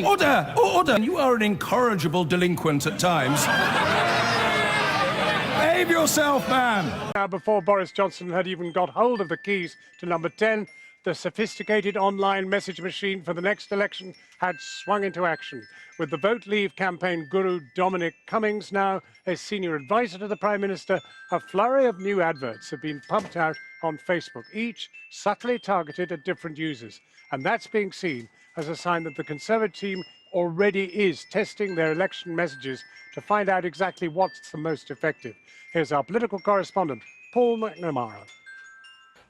Order! Order! You are an incorrigible delinquent at times. Behave yourself, man! Now, before Boris Johnson had even got hold of the keys to number 10, the sophisticated online message machine for the next election had swung into action, with the Vote Leave campaign guru Dominic Cummings now a senior advisor to the Prime Minister. A flurry of new adverts have been pumped out on Facebook, each subtly targeted at different users. And that's being seen as a sign that the Conservative team already is testing their election messages to find out exactly what's the most effective. Here's our political correspondent, Paul McNamara.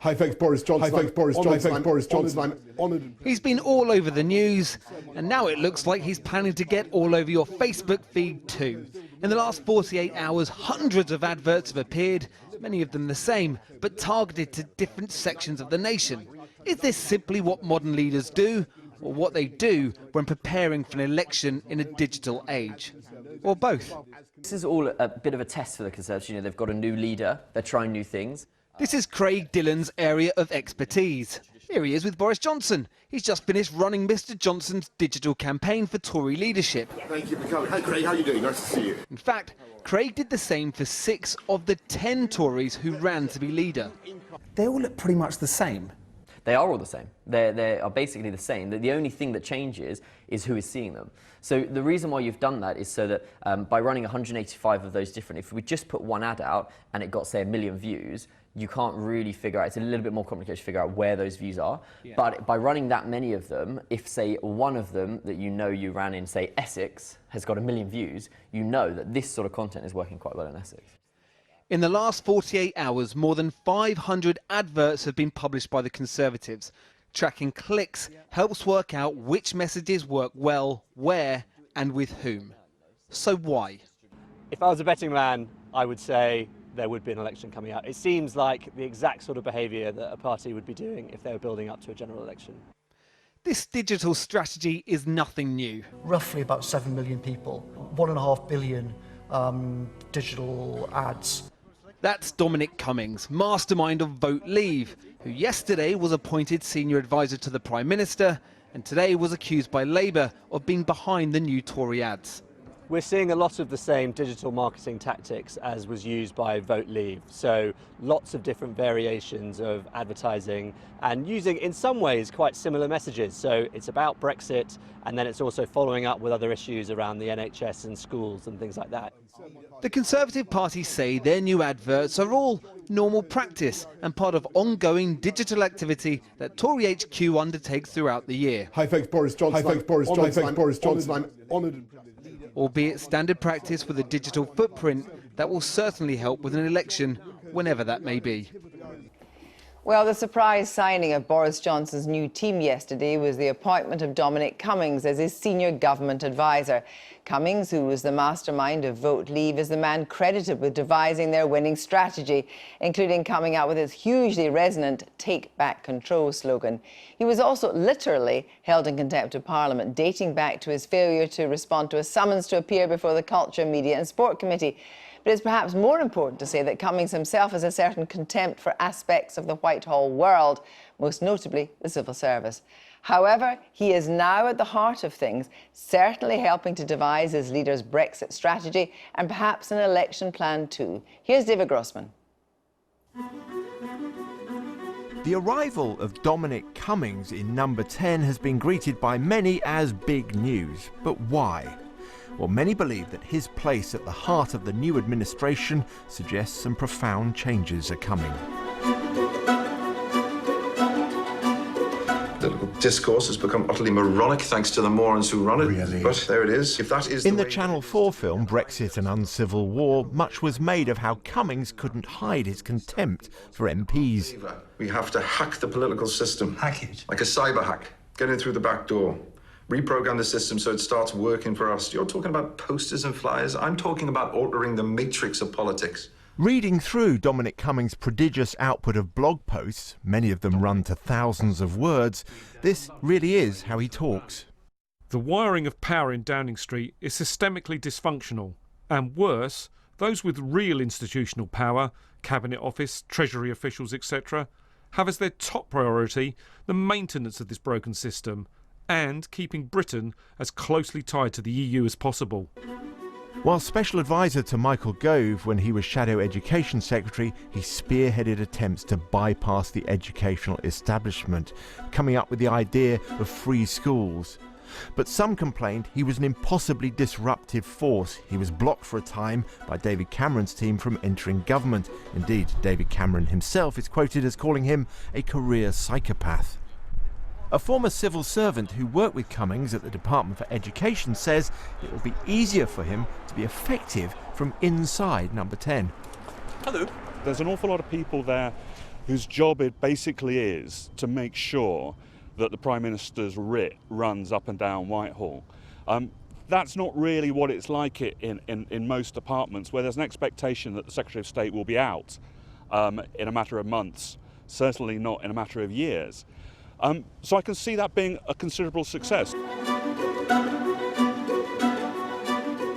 Hi, thanks, Boris Johnson. Hi, thanks, Boris Johnson. Hi, Boris Johnson. I'm honoured. He's been all over the news, and now it looks like he's planning to get all over your Facebook feed too. In the last 48 hours, hundreds of adverts have appeared, many of them the same, but targeted to different sections of the nation. Is this simply what modern leaders do, or what they do when preparing for an election in a digital age? Or both? This is all a bit of a test for the Conservatives. You know, they've got a new leader, they're trying new things. This is Craig Dillon's area of expertise. Here he is with Boris Johnson. He's just finished running Mr Johnson's digital campaign for Tory leadership. Thank you for coming. Hi, Craig. How are you doing? Nice to see you. In fact, Craig did the same for 6 of the 10 Tories who ran to be leader. They all look pretty much the same. They are all the same. They are basically the same. The only thing that changes is who is seeing them. So the reason why you've done that is so that by running 185 of those different, if we just put one ad out and it got, say, 1 million views, you can't really figure out, it's a little bit more complicated to figure out where those views are. Yeah. But by running that many of them, if, say, one of them that you know you ran in, say, Essex, has got 1 million views, you know that this sort of content is working quite well in Essex. In the last 48 hours, more than 500 adverts have been published by the Conservatives. Tracking clicks helps work out which messages work well, where and with whom. So why? If I was a betting man, I would say there would be an election coming out. It seems like the exact sort of behaviour that a party would be doing if they were building up to a general election. This digital strategy is nothing new. Roughly about 7 million people, 1.5 billion digital ads. That's Dominic Cummings, mastermind of Vote Leave, who yesterday was appointed senior advisor to the Prime Minister and today was accused by Labour of being behind the new Tory ads. We're seeing a lot of the same digital marketing tactics as was used by Vote Leave. So lots of different variations of advertising and using, in some ways, quite similar messages. So it's about Brexit, and then it's also following up with other issues around the NHS and schools and things like that. The Conservative Party say their new adverts are all normal practice and part of ongoing digital activity that Tory HQ undertakes throughout the year. Hi, thanks, Boris Johnson. Hi, thanks, Boris Johnson. Hi, thanks, Boris Johnson. I'm honoured. Albeit standard practice with a digital footprint that will certainly help with an election, whenever that may be. Well, the surprise signing of Boris Johnson's new team yesterday was the appointment of Dominic Cummings as his senior government advisor. Cummings, who was the mastermind of Vote Leave, is the man credited with devising their winning strategy, including coming out with his hugely resonant "Take Back Control" slogan. He was also literally held in contempt of Parliament, dating back to his failure to respond to a summons to appear before the Culture, Media and Sport Committee. But it's perhaps more important to say that Cummings himself has a certain contempt for aspects of the Whitehall world, most notably the civil service. However, he is now at the heart of things, certainly helping to devise his leader's Brexit strategy and perhaps an election plan too. Here's David Grossman. The arrival of Dominic Cummings in number 10 has been greeted by many as big news. But why? Well, many believe that his place at the heart of the new administration suggests some profound changes are coming. Political discourse has become utterly moronic thanks to the morons who run it. Really? But there it is. If that is in the Channel 4 film Brexit and Uncivil War, much was made of how Cummings couldn't hide his contempt for MPs. We have to hack the political system. Hack it? Like a cyber hack. Get in through the back door. Reprogram the system so it starts working for us. You're talking about posters and flyers. I'm talking about altering the matrix of politics. Reading through Dominic Cummings' prodigious output of blog posts, many of them run to thousands of words, this really is how he talks. The wiring of power in Downing Street is systemically dysfunctional, and worse, those with real institutional power, Cabinet Office, Treasury officials, etc., have as their top priority the maintenance of this broken system and keeping Britain as closely tied to the EU as possible. While Special Advisor to Michael Gove when he was Shadow Education Secretary, he spearheaded attempts to bypass the educational establishment, coming up with the idea of free schools. But some complained he was an impossibly disruptive force. He was blocked for a time by David Cameron's team from entering government. Indeed, David Cameron himself is quoted as calling him a career psychopath. A former civil servant who worked with Cummings at the Department for Education says it will be easier for him to be effective from inside Number 10. Hello. There's an awful lot of people there whose job it basically is to make sure that the Prime Minister's writ runs up and down Whitehall. That's not really what it's like in most departments, where there's an expectation that the Secretary of State will be out in a matter of months, certainly not in a matter of years. So I can see that being a considerable success.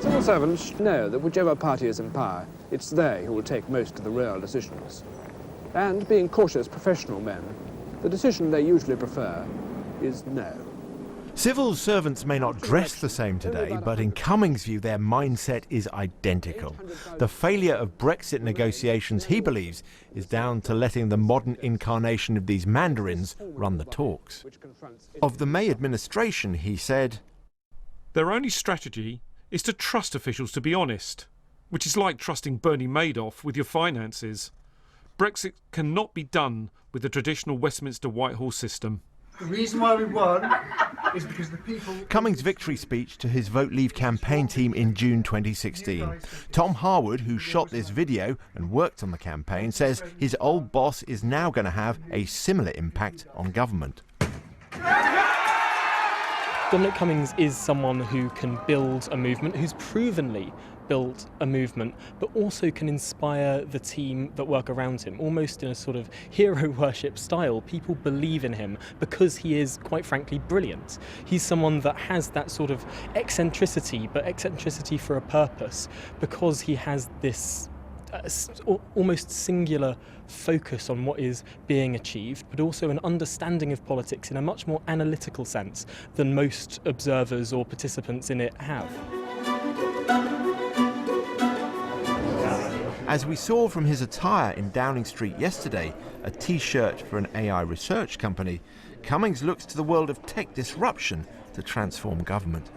Civil servants know that whichever party is in power, it's they who will take most of the real decisions. And being cautious professional men, the decision they usually prefer is no. Civil servants may not dress the same today, but in Cummings' view their mindset is identical. The failure of Brexit negotiations, he believes, is down to letting the modern incarnation of these mandarins run the talks. Of the May administration, he said, "Their only strategy is to trust officials to be honest, which is like trusting Bernie Madoff with your finances. Brexit cannot be done with the traditional Westminster Whitehall system." The reason why we won is because the people... Cummings' victory speech to his Vote Leave campaign team in June 2016. Tom Harwood, who shot this video and worked on the campaign, says his old boss is now going to have a similar impact on government. Dominic Cummings is someone who can build a movement, who's provenly built a movement, but also can inspire the team that work around him, almost in a sort of hero worship style. People believe in him because he is, quite frankly, brilliant. He's someone that has that sort of eccentricity, but eccentricity for a purpose, because he has this almost singular focus on what is being achieved, but also an understanding of politics in a much more analytical sense than most observers or participants in it have. As we saw from his attire in Downing Street yesterday, a T-shirt for an AI research company, Cummings looks to the world of tech disruption to transform government.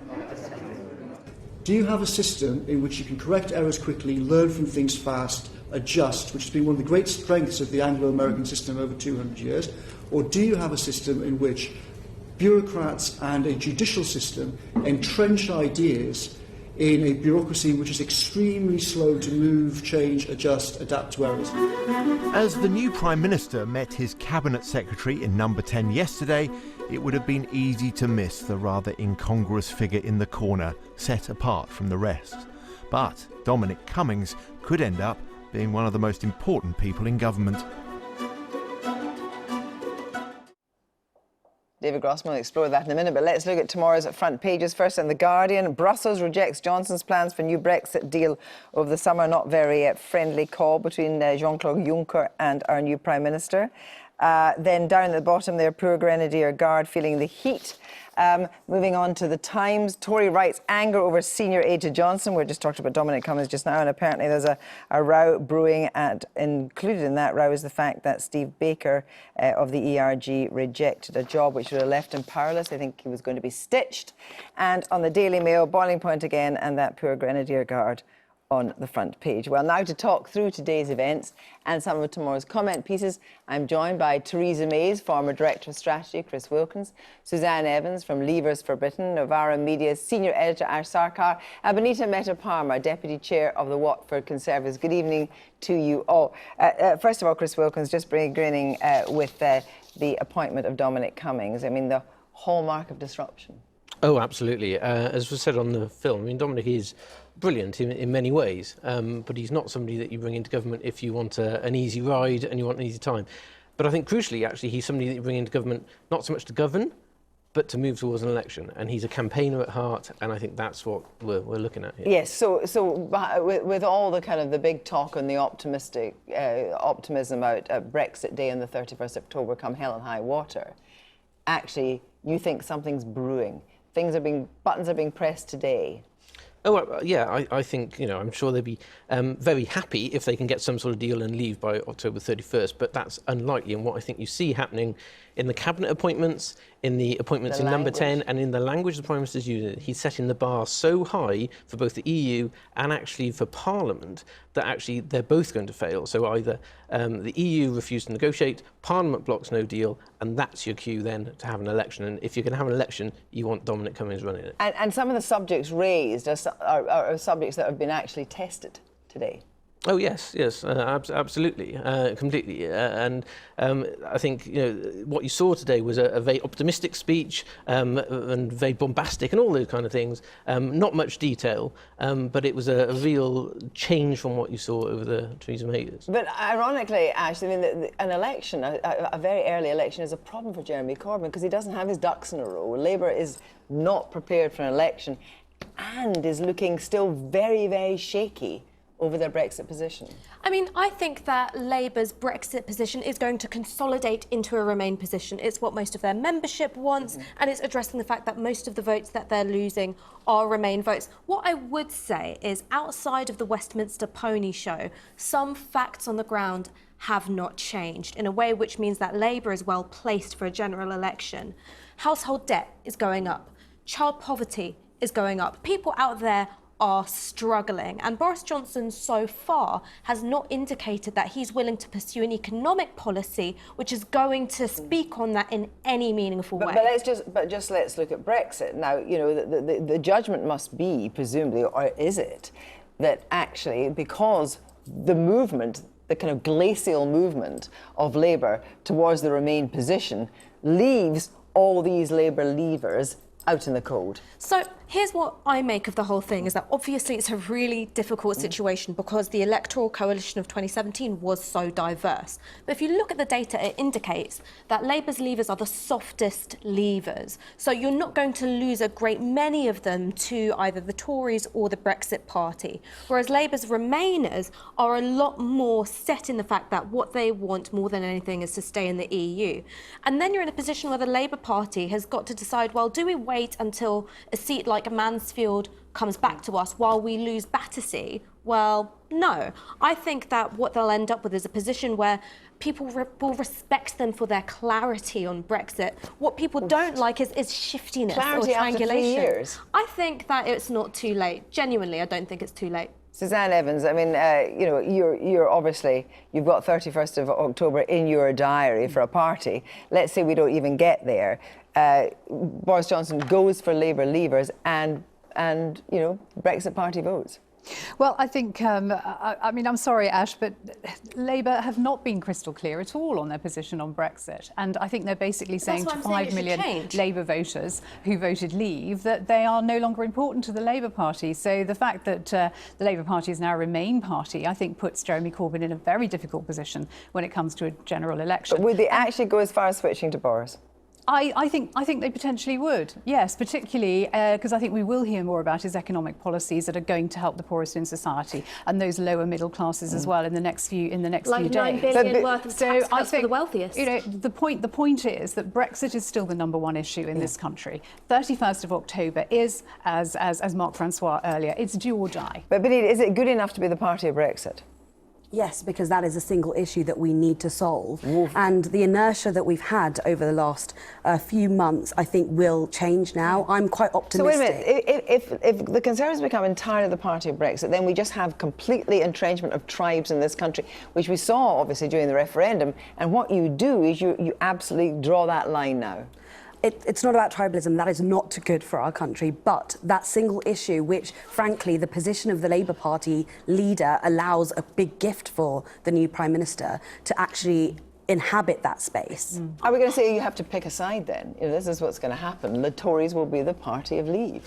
Do you have a system in which you can correct errors quickly, learn from things fast, adjust, which has been one of the great strengths of the Anglo-American system over 200 years? Or do you have a system in which bureaucrats and a judicial system entrench ideas in a bureaucracy which is extremely slow to move, change, adjust, adapt to errors? As the new Prime Minister met his Cabinet Secretary in Number 10 yesterday, it would have been easy to miss the rather incongruous figure in the corner, set apart from the rest. But Dominic Cummings could end up being one of the most important people in government. David Grossman will explore that in a minute, but let's look at tomorrow's front pages. First in The Guardian, Brussels rejects Johnson's plans for new Brexit deal over the summer. Not very friendly call between Jean-Claude Juncker and our new Prime Minister. Then down at the bottom there, poor Grenadier Guard feeling the heat. Moving on to The Times, Tory rights anger over senior aide to Johnson. We just talked about Dominic Cummings just now, and apparently there's a row brewing, and included in that row is the fact that Steve Baker of the ERG rejected a job which would have left him powerless. I think he was going to be stitched. And on the Daily Mail, boiling point again, and that poor Grenadier Guard on the front page. Well, now to talk through today's events and some of tomorrow's comment pieces, I'm joined by Theresa May's former Director of Strategy, Chris Wilkins, Suzanne Evans from Leavers for Britain, Novara Media's Senior Editor, Ash Sarkar, and Benita Mehta-Parmar, Deputy Chair of the Watford Conservatives. Good evening to you all. First of all, Chris Wilkins, just beginning with the appointment of Dominic Cummings. I mean, the hallmark of disruption. Oh, absolutely. As was said on the film, I mean, Dominic is brilliant in many ways, but he's not somebody that you bring into government if you want an easy ride and you want an easy time. But I think crucially, actually, he's somebody that you bring into government not so much to govern, but to move towards an election. And he's a campaigner at heart, and I think that's what we're looking at here. Yes, so with all the kind of the big talk and the optimism about Brexit Day on the 31st of October come hell and high water, actually you think something's brewing? Buttons are being pressed today. Oh, yeah, I think, I'm sure they'd be very happy if they can get some sort of deal and leave by October 31st, but that's unlikely. And what I think you see happening in the cabinet appointments, in the appointments in number 10, and in the language the Prime Minister's using, he's setting the bar so high for both the EU and actually for Parliament that actually they're both going to fail. So either the EU refuse to negotiate, Parliament blocks no deal, and that's your cue then to have an election. And if you're going to have an election, you want Dominic Cummings running it. And some of the subjects raised are subjects that have been actually tested today. Oh yes, absolutely, completely, and I think what you saw today was a very optimistic speech and very bombastic and all those kind of things. Not much detail, but it was a real change from what you saw over the Theresa May years. But ironically, Ash, I mean, an election, a very early election, is a problem for Jeremy Corbyn because he doesn't have his ducks in a row. Labour is not prepared for an election and is looking still very, very shaky over their Brexit position. I mean, I think that Labour's Brexit position is going to consolidate into a Remain position. It's what most of their membership wants, and it's addressing the fact that most of the votes that they're losing are Remain votes. What I would say is, outside of the Westminster pony show, some facts on the ground have not changed in a way which means that Labour is well placed for a general election. Household debt is going up. Child poverty is going up. People out there are struggling, and Boris Johnson so far has not indicated that he's willing to pursue an economic policy which is going to speak on that in any meaningful way. But let's look at Brexit now. The judgment must be, presumably, or is it, that actually because the movement, the kind of glacial movement of Labour towards the Remain position, leaves all these Labour leavers out in the cold. So here's what I make of the whole thing, is that obviously it's a really difficult situation because the electoral coalition of 2017 was so diverse. But if you look at the data, it indicates that Labour's leavers are the softest leavers. So you're not going to lose a great many of them to either the Tories or the Brexit Party. Whereas Labour's Remainers are a lot more set in the fact that what they want more than anything is to stay in the EU. And then you're in a position where the Labour Party has got to decide, well, do we wait until a seat like Mansfield comes back to us while we lose Battersea? Well, no. I think that what they'll end up with is a position where people will respect them for their clarity on Brexit. What people don't like is shiftiness clarity or triangulation. After 3 years. I think that it's not too late. Genuinely, I don't think it's too late. Suzanne Evans, I mean, you're obviously, you've got 31st of October in your diary for a party. Let's say we don't even get there. Boris Johnson goes for Labour leavers and Brexit Party votes. Well, I think, I mean, I'm sorry, Ash, but Labour have not been crystal clear at all on their position on Brexit. And I think they're basically saying to 5 million Labour voters who voted Leave that they are no longer important to the Labour Party. So the fact that the Labour Party is now a Remain party, I think puts Jeremy Corbyn in a very difficult position when it comes to a general election. But would they actually go as far as switching to Boris? I think they potentially would, yes, particularly because I think we will hear more about his economic policies that are going to help the poorest in society and those lower middle classes as well in the next few days. Like $9 billion worth of tax cuts for the wealthiest. The point is that Brexit is still the #1 issue in this country. 31st of October is, as Mark Francois earlier, it's do or die. But Benita, is it good enough to be the party of Brexit? Yes, because that is a single issue that we need to solve. And the inertia that we've had over the last few months, I think, will change now. I'm quite optimistic. So wait a minute, if the Conservatives become entirely the party of Brexit, then we just have completely entrenchment of tribes in this country, which we saw, obviously, during the referendum. And what you do is you absolutely draw that line now. It's not about tribalism. That is not good for our country. But that single issue, which, frankly, the position of the Labour Party leader allows a big gift for the new Prime Minister to actually inhabit that space. Are we going to say you have to pick a side then? This is what's going to happen. The Tories will be the party of Leave.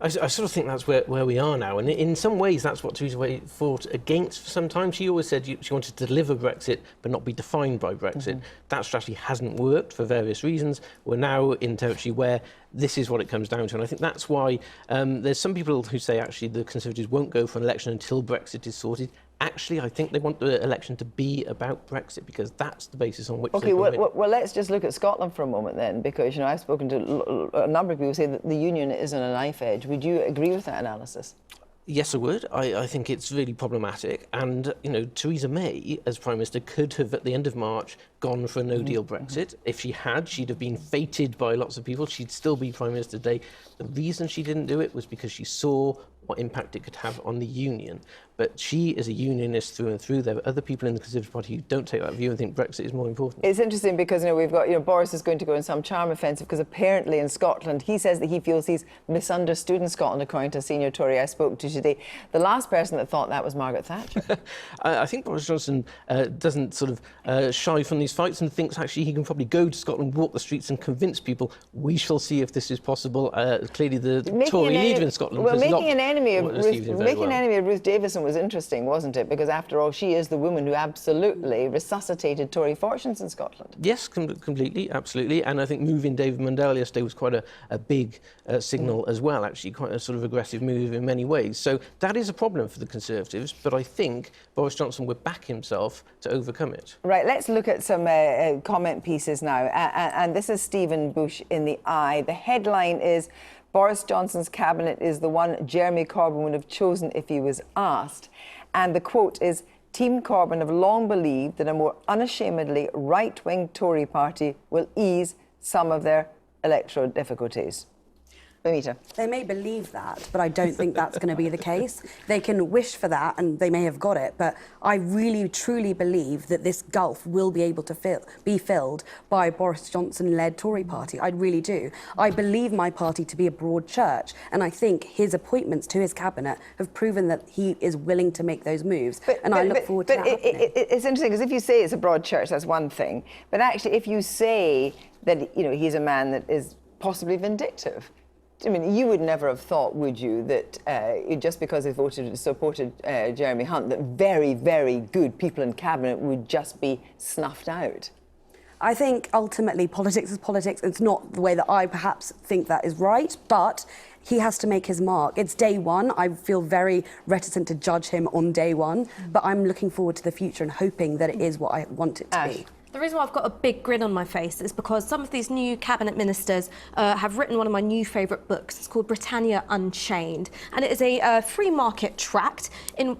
I sort of think that's where we are now, and in some ways that's what Theresa May fought against for some time. She always said she wanted to deliver Brexit but not be defined by Brexit. That strategy hasn't worked for various reasons. We're now in territory where this is what it comes down to, and I think that's why there's some people who say actually the Conservatives won't go for an election until Brexit is sorted. Actually, I think they want the election to be about Brexit because that's the basis on which Okay, they can win. well, let's just look at Scotland for a moment then, because, you know, I've spoken to a number of people who say that the union is on a knife edge. Would you agree with that analysis? Yes, I would. I think it's really problematic. And, you know, Theresa May, as Prime Minister, could have, at the end of March, gone for a no-deal Brexit. If she had, she'd have been feted by lots of people. She'd still be Prime Minister today. The reason she didn't do it was because she saw what impact it could have on the union. But she is a unionist through and through. There are other people in the Conservative Party who don't take that view and think Brexit is more important. It's interesting because, you know, we've got, you know, Boris is going to go in some charm offensive because apparently in Scotland, he says that he feels he's misunderstood in Scotland, according to a senior Tory I spoke to today. The last person that thought that was Margaret Thatcher. I think Boris Johnson doesn't sort of shy from these fights and thinks actually he can probably go to Scotland, walk the streets and convince people. We shall see if this is possible. Clearly the Tory leader in Scotland has making an enemy of Ruth Davison was interesting, wasn't it? Because after all, she is the woman who absolutely resuscitated Tory fortunes in Scotland. Yes, completely, absolutely. And I think moving David Mundell yesterday was quite a big signal as well, actually, quite a sort of aggressive move in many ways. So that is a problem for the Conservatives, but I think Boris Johnson would back himself to overcome it. Right, let's look at some comment pieces now. And this is Stephen Bush in the Eye. The headline is, Boris Johnson's cabinet is the one Jeremy Corbyn would have chosen if he was asked. And the quote is, Team Corbyn have long believed that a more unashamedly right-wing Tory party will ease some of their electoral difficulties. Benita. They may believe that, but I don't think that's going to be the case. They can wish for that, and they may have got it, but I really, truly believe that this gulf will be able to be filled by a Boris Johnson-led Tory party. I really do. I believe my party to be a broad church, and I think his appointments to his cabinet have proven that he is willing to make those moves, I look forward to that happening. It's interesting, because if you say it's a broad church, that's one thing, but actually if you say that, you know, he's a man that is possibly vindictive, I mean, you would never have thought, would you, that just because they supported Jeremy Hunt, that very, very good people in cabinet would just be snuffed out? I think ultimately politics is politics. It's not the way that I perhaps think that is right, but he has to make his mark. It's day one. I feel very reticent to judge him on day one, but I'm looking forward to the future and hoping that it is what I want it to be. The reason why I've got a big grin on my face is because some of these new cabinet ministers have written one of my new favourite books. It's called Britannia Unchained, and it is a free market tract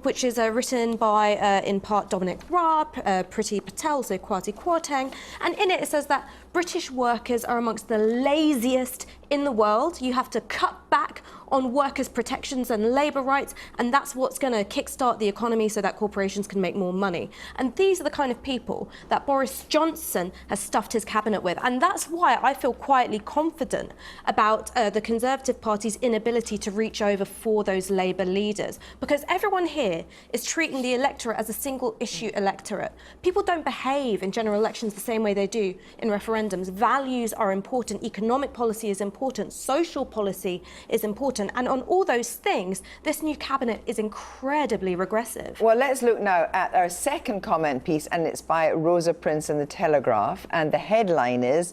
which is written by, in part, Dominic Raab, Priti Patel, so Kwasi Kwarteng, and in it says that British workers are amongst the laziest in the world. You have to cut back on workers' protections and labour rights, and that's what's going to kickstart the economy so that corporations can make more money. And these are the kind of people that Boris Johnson has stuffed his cabinet with, and that's why I feel quietly confident about the Conservative Party's inability to reach over for those Labour leaders, because everyone here is treating the electorate as a single-issue electorate. People don't behave in general elections the same way they do in referendums. Values are important, economic policy is important, social policy is important, and on all those things, this new cabinet is incredibly regressive. Well, let's look now at our second comment piece, and it's by Rosa Prince in The Telegraph, and the headline is,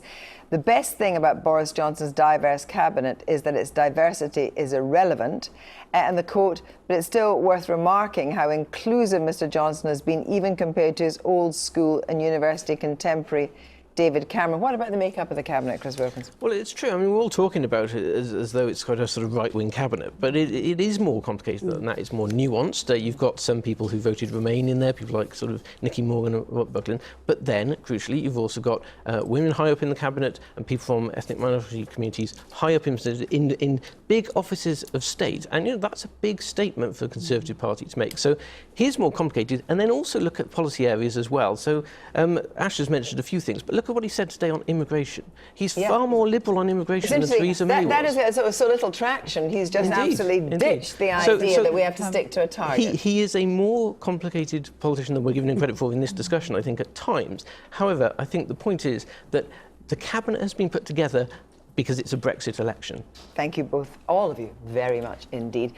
the best thing about Boris Johnson's diverse cabinet is that its diversity is irrelevant. And the quote, but it's still worth remarking how inclusive Mr. Johnson has been, even compared to his old school and university contemporary David Cameron. What about the makeup of the cabinet, Chris Wilkins? Well, it's true. I mean, we're all talking about it as though it's got a sort of right-wing cabinet, but it is more complicated than that. It's more nuanced. You've got some people who voted Remain in there, people like sort of Nicky Morgan and Rob Buckland, but then, crucially, you've also got women high up in the cabinet and people from ethnic minority communities high up in big offices of state. And, you know, that's a big statement for the Conservative Party to make. So here's more complicated. And then also look at policy areas as well. So Ash has mentioned a few things, but look at what he said today on immigration. He's far more liberal on immigration than Theresa May was. That is so little traction. He's just absolutely ditched the idea that we have to stick to a target. He is a more complicated politician than we're giving him credit for in this discussion, I think, at times. However, I think the point is that the cabinet has been put together because it's a Brexit election. Thank you both, all of you, very much indeed.